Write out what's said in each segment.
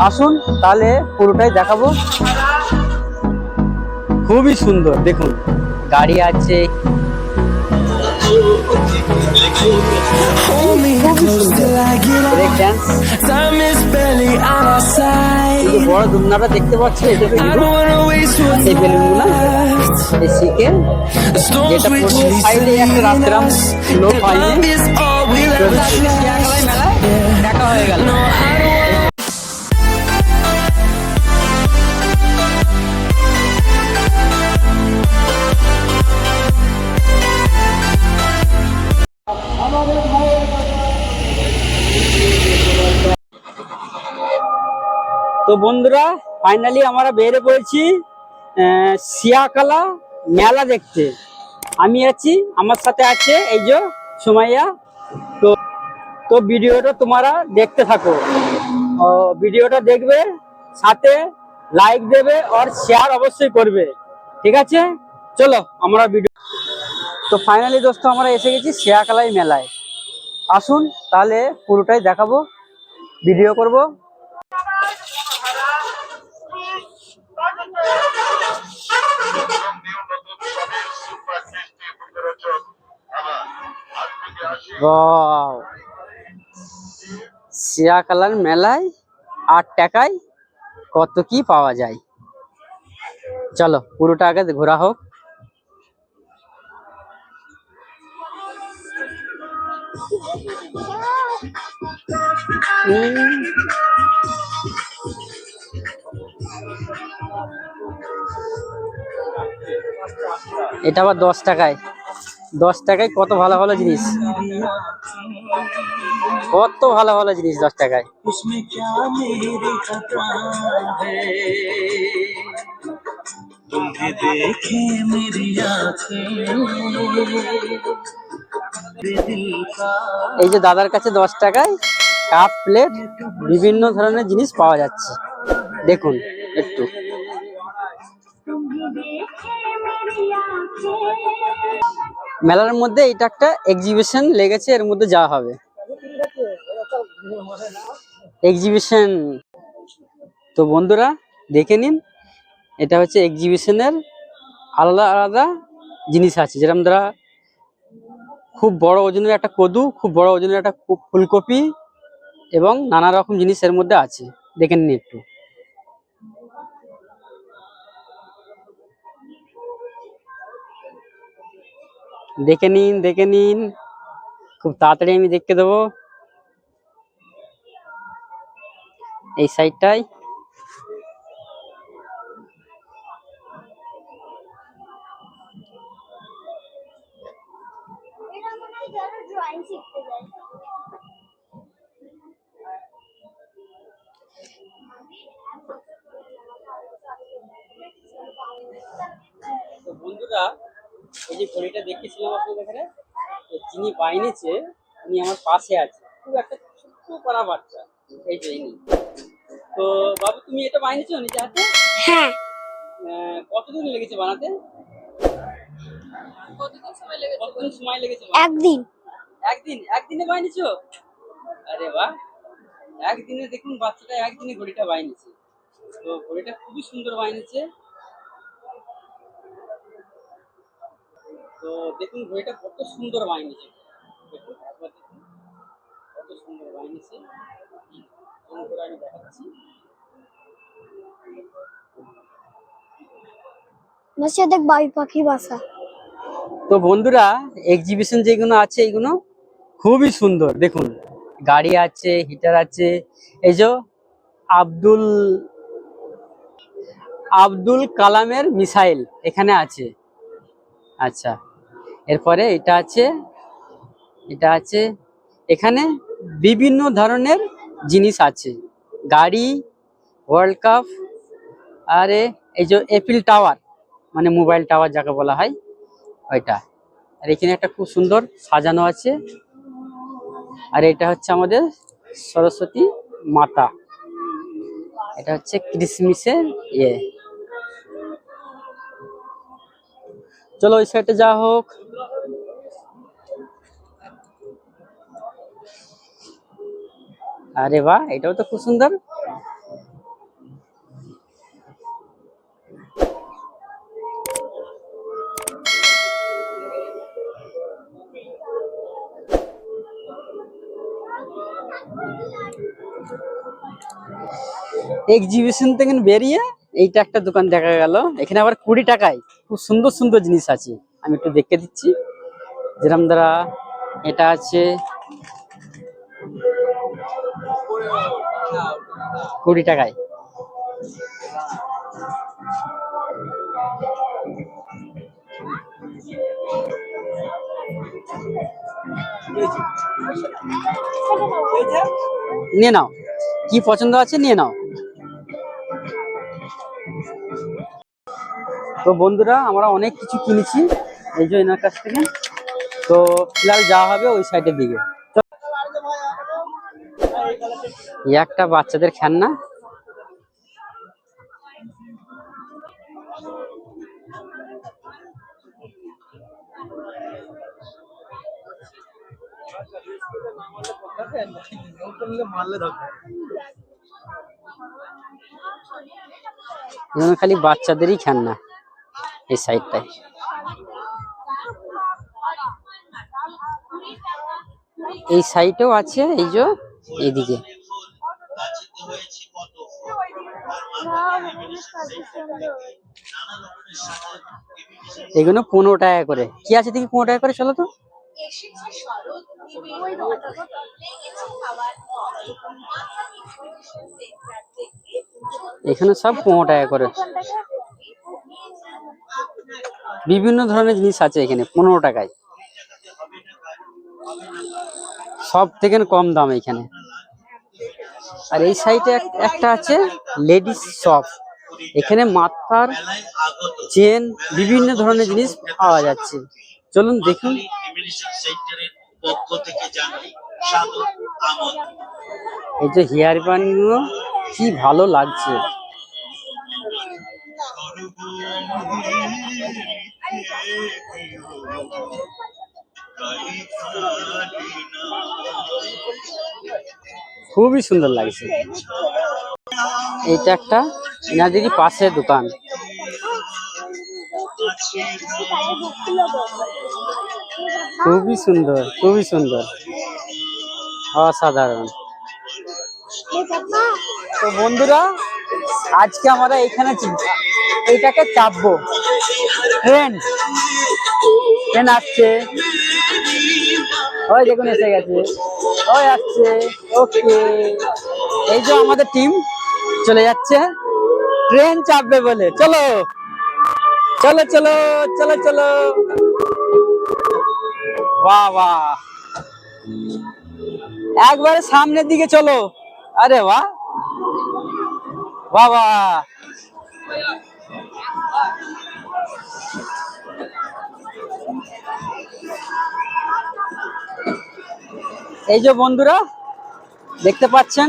আসুন তাহলে পুরোটাই দেখাবো। খুবই সুন্দর দেখুন, গাড়ি আছে, ব্রেক ড্যান্স, এই যে বড় দুমনাটা দেখতে পাচ্ছি, এটা তো হিরো। এই বেলুনগুলো এই শিখে যেটা পড়ছে সাইডে একটা রাস্তারাম লোক হয়নি মেলায় দেখা হয়ে গেল। তো বন্ধুরা, ফাইনালি আমরা বেরিয়ে পড়েছি সিয়াকালা মেলা দেখতে। আমি আছি, আমার সাথে আছে এই যে সুমাইয়া। তো তো ভিডিওটা তোমরা দেখতে থাকো, ভিডিওটা দেখবে, সাথে লাইক দেবে আর শেয়ার অবশ্যই করবে, ঠিক আছে? চলো আমরা ভিডিও। তো ফাইনালি দোস্ত আমরা এসে গেছি সিয়াকালাই মেলায়। আসুন তাহলে পুরোটাই দেখাবো, ভিডিও করব। সিয়াকালার মেলায় 8 টাকায় কত কি পাওয়া যায়, চলো পুরোটা আগে ঘোরা হোক। এটা আবার 10 টাকায়, 10 টাকায় কত ভালো ভালো জিনিস, কত ভালো ভালো জিনিস 10 টাকায়। এই যে দাদার কাছে 10 টাকায় কাপ প্লেট বিভিন্ন ধরনের জিনিস পাওয়া যাচ্ছে, দেখুন একটু। মেলার মধ্যে এটা একটা এক্সিবিশন লেগেছে, এর মধ্যে যাওয়া হবে এক্সিবিশন। তো বন্ধুরা দেখে নিন, এটা হচ্ছে এক্সিবিশনের আলাদা আলাদা জিনিস আছে, যেরকম ধরা খুব বড় ওজনের একটা কদু, খুব বড় ওজনের একটা ফুলকপি এবং নানা রকম জিনিস এর মধ্যে আছে, দেখে নিন একটু। দেখে নিন দেখে নিন, খুব তাড়াতাড়ি আমি দেখতে দেবো এই সাইডটাই। তো বন্ধুরা, এই যে ঘড়িটা দেখেছিলাম আপনাদের এখানে, যিনি বানিয়েছে উনি আমার পাশে আছে, খুব একটা ছোট্ট পাড়া বাচ্চা, এই যে ইনি। তো বাবু, তুমি এটা বানিয়েছো নিজে হাতে? হ্যাঁ। কতদিন লেগেছে বানাতে? কতদিন সময় লেগেছে? একদিন। একদিনে বানিয়েছো? আরে বাহ, একদিনে দেখুন বাচ্চাটা একদিনে ঘড়িটা বানিয়েছে। তো ঘড়িটা খুবই সুন্দর বানিয়েছে। তো দেখুন ঘড়িটা কত সুন্দর বানিয়েছে, দেখুন একবার দেখুন কত সুন্দর বানিয়েছে। আমি দেখাচ্ছি। দেখ বাবুই পাখি বাসা। তো বন্ধুরা, এক্সিবিশন যেগুলো আছে এইগুলো খুবই সুন্দর, দেখুন গাড়ি আছে, হিটার আছে, এই যে আব্দুল আব্দুল কালামের মিসাইল এখানে আছে। আচ্ছা, এরপরে এটা আছে, এটা আছে, এখানে বিভিন্ন ধরনের জিনিস আছে, গাড়ি, ওয়ার্ল্ড কাপ, আরে এই যে এফিল টাওয়ার, মানে মোবাইল টাওয়ার যাকে বলা হয় ওইটা। আর এখানে একটা খুব সুন্দর সাজানো আছে, আর এটা হচ্ছে আমাদের সরস্বতী মাতা, এটা হচ্ছে ক্রিসমাসের ইয়ে। চলো ওই সাইডে যা হোক। আরে বাহ, এটাও তো খুব সুন্দর। এক্সিবিশন থেকে বেরিয়ে এইটা একটা দোকান দেখা গেল, এখানে আবার 20 টাকায় খুব সুন্দর সুন্দর জিনিস আছে। আমি একটু দেখে দিচ্ছি। যেরকম দ্বারা এটা আছে 20 টাকায়। নিয়ে নাও, কি পছন্দ আছে নিয়ে নাও। তো বন্ধুরা, আমরা অনেক কিছু কিনেছি এই যে এনার কাছ থেকে। তো ফিলহাল যাওয়া হবে ওই সাইডের দিকে। এই একটা বাচ্চাদের খেলনা, খালি বাচ্চাদেরই খেলনা এই সাইডটায়। এই সাইডেও আছে, এই যে এইদিকে। এগুলো 15 টাকা করে। কি আছে দেখি 15 টাকা করে, চলো তো। এখানে সব 15 টাকা করে। বিভিন্ন ধরনের জিনিস আছে এখানে 15 টাকায়, সব থেকে কম দাম এখানে। আর এই সাইডে একটা আছে লেডিস শপ, এখানে মাথার চেন বিভিন্ন ধরনের জিনিস পাওয়া যাচ্ছে। চলুন দেখুন। এই যে হেয়ার ব্যান্ড গুলো কি ভালো লাগছে। খুবই সুন্দর লাগছে। এইটা একটা এনাদেরই পাশে দোকান। খুবই সুন্দর, খুবই সুন্দর, অসাধারণ। তো বন্ধুরা, আজকে আমরা এখানে এইটাকে চাপবো। ট্রেন আসছে, ওই দেখুন এসে গেছে, ওই আসছে। ওকে, এই যে আমাদের টিম চলে যাচ্ছে ট্রেন চাপবে বলে। চলো চলো চলো চলো চলো। বাহ বাহ, একবারে সামনের দিকে চলো। আরে বাহ বাহ বাহ। এই যে বন্ধুরা দেখতে পাচ্ছেন,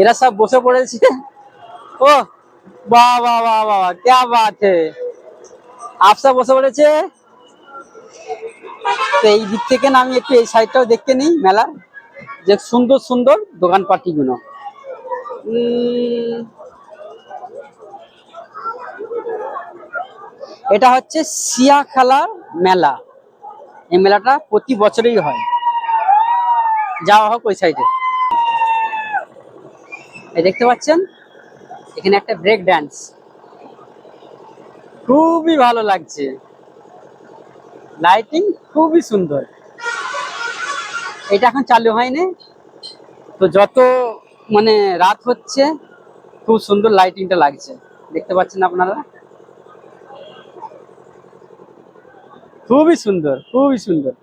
এরা সব বসে পড়েছে। ও বাহ বাহ বাহ বাহ, क्या बात है। আফসা বসে পড়েছে। তো এই দিক থেকে না আমি একটু এই সাইডটাও দেখতে নিই মেলার, যে সুন্দর সুন্দর দোকানপাটি গুলো। এটা হচ্ছে সিয়াখালার মেলা। এই মেলাটা প্রতি বছরই হয়, যাওয়া হোক ওই সাইডে। এই দেখতে পাচ্ছেন এখানে একটা ব্রেক ডান্স, খুবই ভালো লাগছে। লাইটিং খুবই সুন্দর। এটা এখন চালু হয়নি, তো যত মানে রাত হচ্ছে খুব সুন্দর লাইটিংটা লাগছে, দেখতে পাচ্ছেন আপনারা। খুবই সুন্দর, খুবই সুন্দর,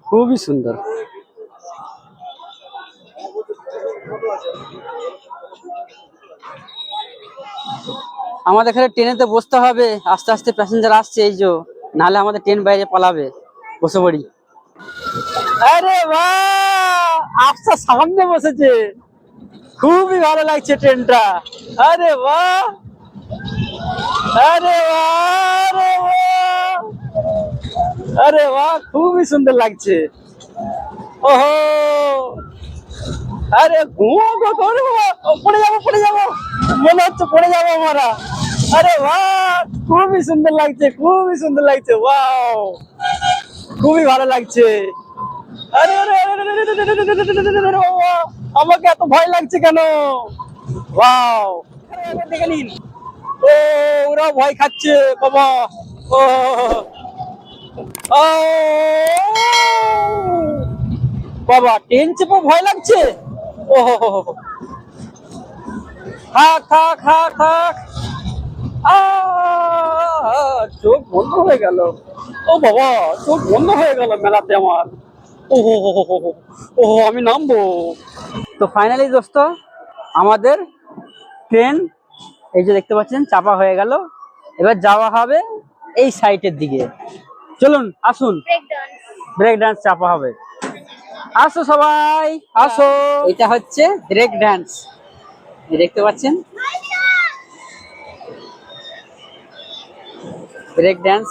খুবই সুন্দর। আমাদের এখানে ট্রেনেতে বসতে হবে, আস্তে আস্তে প্যাসেঞ্জার আসছে এই যে, নাহলে আমাদের ট্রেন বাইরে পালাবে। বসে পড়ি। আরে বাহ, আফসা সামনে বসেছে, খুবই ভালো লাগছে ট্রেনটা। আরে বাহ, আরে বাহ, আরে বাহ, আরে বাহ, খুবই সুন্দর লাগছে। ওহো, আরে পড়ে যাবো পড়ে যাবো, মনে হচ্ছে পড়ে যাবো আমরা। আরে বাহ, খুবই সুন্দর লাগছে, খুবই সুন্দর লাগছে। ওয়াও, খুবই ভালো লাগছে। আরে আরে আরে আমাকে এত ভয় লাগছে কেন? ওয়াও, দেখে নিন। ও, ওরা ভয় খাচ্ছে বাবা। ও ও বাবা, ট্রেন চেপে ভয় লাগছে। ও থাক থাক থাক থাক। চোখ বন্ধ হয়ে গেল। ও বাবা, চোখ বন্ধ হয়ে গেল মেলাতে আমার। ও হো হো হো হো হো। ও আমি নামবো। তো ফাইনালি দোস্ত, আমাদের ট্রেন এই যে দেখতে পাচ্ছেন চাপা হয়ে গেল। এবার যাওয়া হবে এই সাইটের দিকে। চলুন আসুন, ব্রেক ডান্স চাপা হবে। আসো সবাই আসো। এটা হচ্ছে ব্রেক ডান্স, দেখতে পাচ্ছেন ব্রেক ডান্স।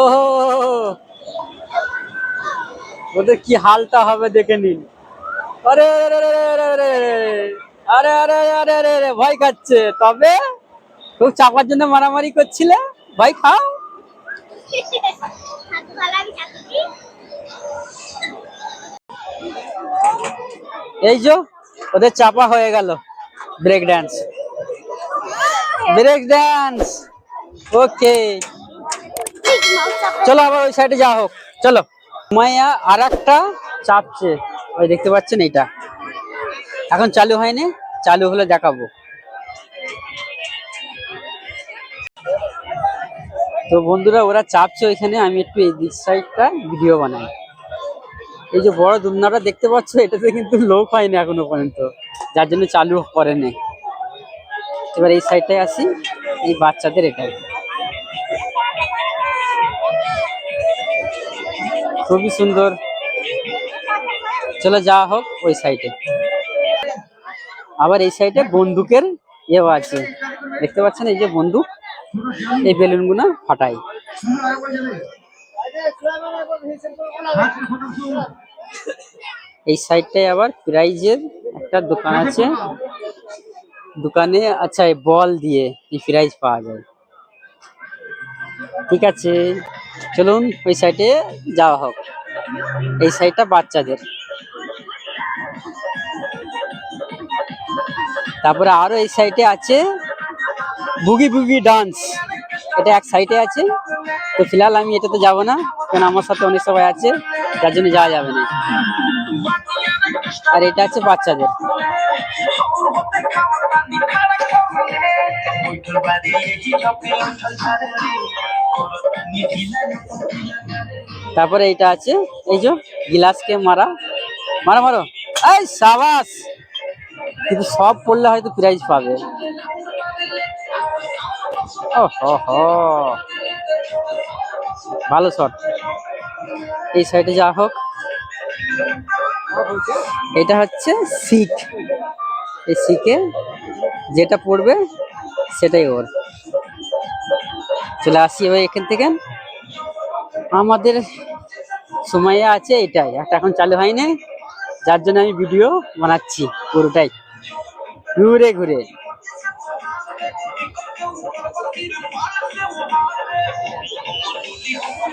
ও ওদের কি হালটা হবে দেখে নিন। আরে আরে আরে আরে আরে আরে আরে আরে ভয় খাচ্ছে। তবে খুব চাপার জন্য মারামারি করছিলে, ভয় খাও। এই যে ওদের চাপা হয়ে গেল ব্রেক ডান্স। ব্রেক ডান্স ওকে, চলো আবার ওই সাইডে যাওয়া হোক। চলো। মাইয়া আর একটা চাপছে, ওই দেখতে পাচ্ছেন এইটা এখন চালু হয়নি, চালু হলে দেখাবো। তো বন্ধুরা ওরা চাপছে ওইখানে, আমি একটু এই দিক সাইডটা ভিডিও বানাই। এই যে বড় দুলনাটা দেখতে পাচ্ছ, এটাতে কিন্তু লোক হয়নি এখনো পর্যন্ত, যার জন্য চালু করেনি। এবার এই সাইডটায় আসি, এই বাচ্চাদের এটাই খুবই সুন্দর। চলো যাওয়া হোক ওই সাইডে। আবার এই সাইডে বন্দুকের ইয়েও আছে, দেখতে পাচ্ছেন এই যে বন্দুক, এই বেলুন গুলো ফাটাই। এই সাইডটায় আবার প্রাইজের একটা দোকান আছে, দোকানে আচ্ছা এই বল দিয়ে এই প্রাইজ পাওয়া যায়। ঠিক আছে চলুন ওই সাইডে যাওয়া হোক। এই সাইডটা বাচ্চাদের। তারপরে আরো এই সাইডে আছে বুগি বুগি ডান্স, এটা এক সাইডে আছে। তো ফিলহাল আমি এটাতে যাব না, কারণ আমার সাথে অনেক সবাই আছে, যার জন্য যাওয়া যাবে না। আর এটা আছে বাচ্চাদের। তারপরে এইটা আছে এই যে গ্লাসকে মারা মারো মারো, এই সাবাস। কিন্তু সব পড়লে হয়তো প্রাইজ পাবে। ও হো হো, ভালো শট। এই সাইডে যা হোক, এটা হচ্ছে সিট, এই সিটে যেটা পড়বে সেটাই ওর। চলে আসি এবার এখান থেকে। আমাদের সময় আছে এটাই, একটা এখন চালু হয়নি, যার জন্য আমি ভিডিও বানাচ্ছি পুরোটাই ঘুরে ঘুরে।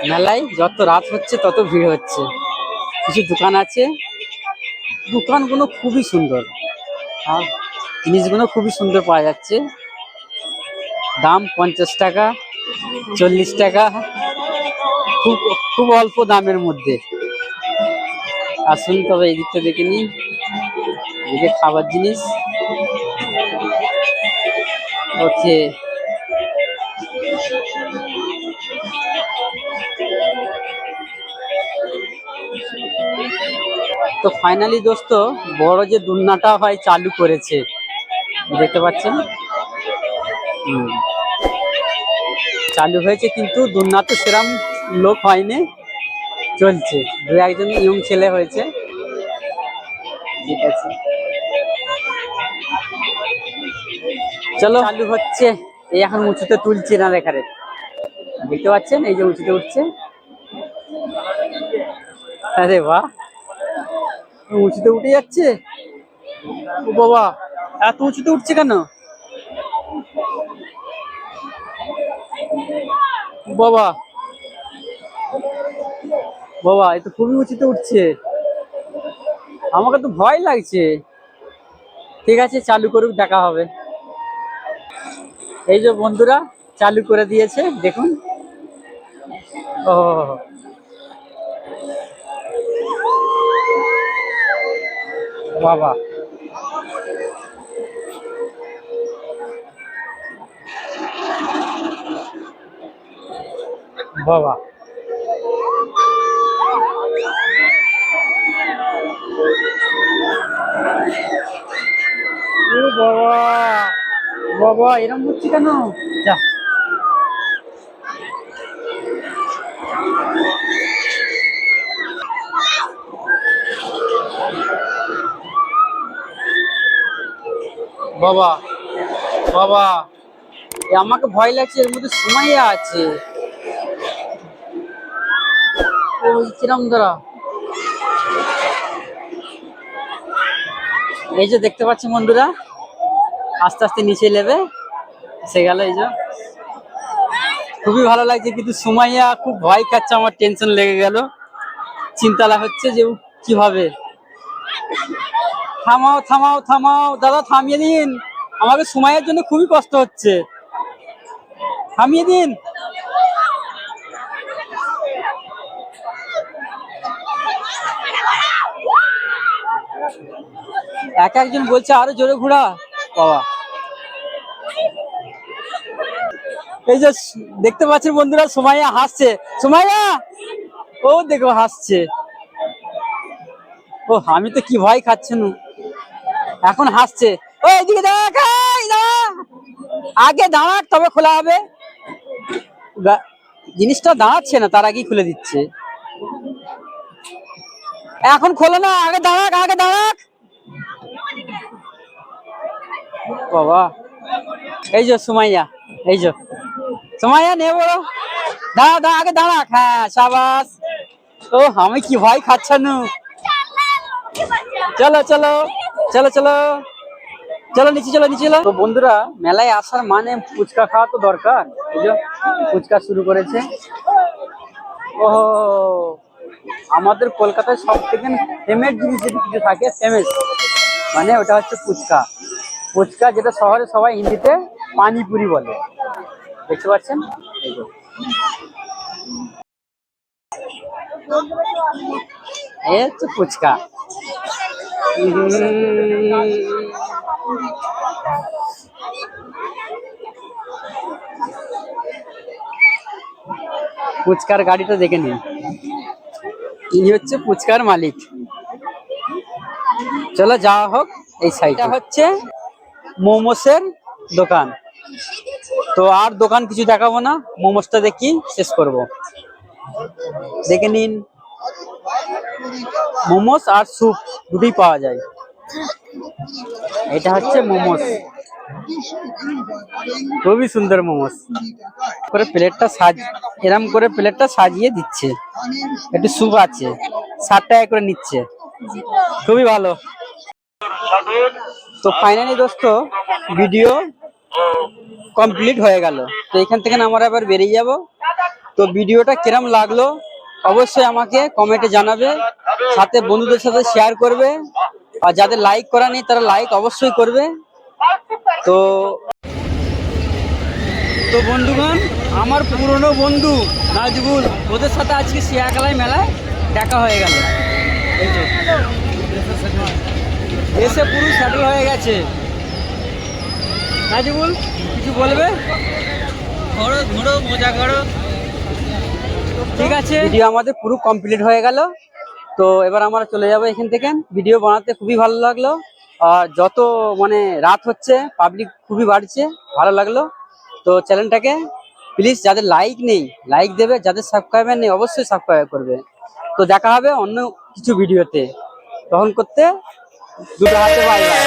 মেলায় যত রাত হচ্ছে তত ভিড় হচ্ছে। কিছু দোকান আছে, দোকানগুলো খুবই সুন্দর আর জিনিসগুলো খুবই সুন্দর পাওয়া যাচ্ছে। দাম 50 টাকা 40 টাকা, খুব খুব অল্প দামের মধ্যে। আসুন তবে এই দিকটা দেখে নিন, এদিকে খাবার জিনিস। ওকে, তো ফাইনালি দোস্ত বড় যে দুলনাটা হয় চালু করেছে, দেখতে পাচ্ছেন। চালু হয়েছে কিন্তু দুলনাতে সেরম লোক হয়নি, চলছে। দু একজন ইয়ং ছেলে হয়েছে। ঠিক আছে চলো, চালু হচ্ছে। এই এখন উঁচুতে তুলছে না, এখানে দেখতে পাচ্ছেন এই যে উঁচুতে উঠছে। আরে বাহ, উঁচুতে উঠে যাচ্ছে। ও বাবা, এত উঁচুতে উঠছে কেন? বাবা বাবা, এ তো খুবই উঁচুতে উঠছে, আমাকে তো ভয় লাগছে। ঠিক আছে, চালু করুক, দেখা হবে। এই যে বন্ধুরা, চালু করে দিয়েছে, দেখুন। ও বাবা, বাবা, ও বাবা, বাবা এরম হচ্ছে কেন? যা, বাবা, বাবা, এ আমাকে ভয় লাগছে, এর মধ্যে সময় আছে। ওই কিরম ধরা, এই যে দেখতে পাচ্ছি বন্ধুরা, আস্তে আস্তে নিচে নেবে, এসে গেল। এই যে খুবই ভালো লাগছে, কিন্তু সুমাইয়া খুব ভয় খাচ্ছে, আমার টেনশন লেগে গেল, চিন্তা হচ্ছে যে ও কিভাবে। থামাও থামাও থামাও দাদা, থামিয়ে দিন, আমাকে সুমাইয়ার জন্য খুবই কষ্ট হচ্ছে, থামিয়ে দিন। এক একজন বলছে আরো জোরে ঘোরা। বাবা, এই যে দেখতে পাচ্ছেন বন্ধুরা, সুমাইয়া হাসছে, সুমাইয়া ও দেখো হাসছে। ও আমি তো কি ভয় খাচ্ছে না, এখন হাসছে। ও এদিকে দেখ, এই দাঁড়া, আগে দাঁড়াক তবে খোলা হবে। জিনিসটা দাঁড়াচ্ছে না, তার আগেই খুলে দিচ্ছে। এখন খোলো না, আগে দাঁড়াক, আগে দাঁড়াক। বাবা, এই যে সুমাইয়া, এই যে সুমাইয়া নে বলো, দাঁড়া দাঁড়া, আগে দাঁড়াক। হ্যাঁ সাবাস। ও আমি কি ভয় খাচ্ছে না। চলো চলো চলো চলো চলো, নিচে চলো, নিচে চলো। তো বন্ধুরা, মেলায় আসার মানে ফুচকা খাওয়া তো দরকার, এই যে ফুচকা শুরু করেছে। ও আমাদের কলকাতায় সব থেকে ফেমাস জিনিস যদি কিছু থাকে, ফেমাস মানে ওটা হচ্ছে ফুচকা। ফুচকা যেটা শহরে সবাই হিন্দিতে পানিপুরি বলে, দেখতে পাচ্ছেন। এই যে এই হচ্ছে ফুচকা। ফুচকার গাড়িটা দেখে নিন, ইনি হচ্ছে ফুচকার মালিক। চলো যাওয়া হোক। এই সাইডটা হচ্ছে মোমোসের দোকান। তো আর দোকান কিছু দেখাবো না, মোমোসটা দেখি শেষ করব। দেখে নিন, মোমোস আর স্যুপ দুটোই পাওয়া যায়। এটা হচ্ছে মোমোস, খুবই সুন্দর মোমোস। করে প্লেটটা এরম করে প্লেটটা সাজিয়ে দিচ্ছে, একটু স্যুপ আছে, 60 টাকা করে নিচ্ছে, খুবই ভালো। তো ফাইনালি দোস্ত, ভিডিও কমপ্লিট হয়ে গেল। তো এখান থেকে আমরা এবার বেরিয়ে যাব। তো ভিডিওটা কিরম লাগলো অবশ্যই আমাকে কমেন্টে জানাবে, সাথে বন্ধুদের সাথে শেয়ার করবে, আর যাদের লাইক করা নেই তারা লাইক অবশ্যই করবে। তো তো বন্ধুগণ, আমার পুরনো বন্ধু নাজবুল, ওদের সাথে আজকে শিয়াখালায় মেলায় দেখা হয়ে গেল। এই তো এসে পুরো সেটেল হয়ে গেছে। নাজবুল কিছু বলবে? ঘোরো ঘোরো, মজা করো। ঠিক আছে, ভিডিও আমাদের পুরো কমপ্লিট হয়ে গেল। তো এবার আমরা চলে যাবো এখান থেকে। ভিডিও বানাতে খুবই ভালো লাগলো, আর যত মানে রাত হচ্ছে পাবলিক খুবই বাড়ছে, ভালো লাগলো। তো চ্যানেলটাকে প্লিজ, যাদের লাইক নেই লাইক দেবে, যাদের সাবস্ক্রাইবার নেই অবশ্যই সাবস্ক্রাইব করবে। তো দেখা হবে অন্য কিছু ভিডিওতে, তখন করতে দুটো হাতে বাই বাই।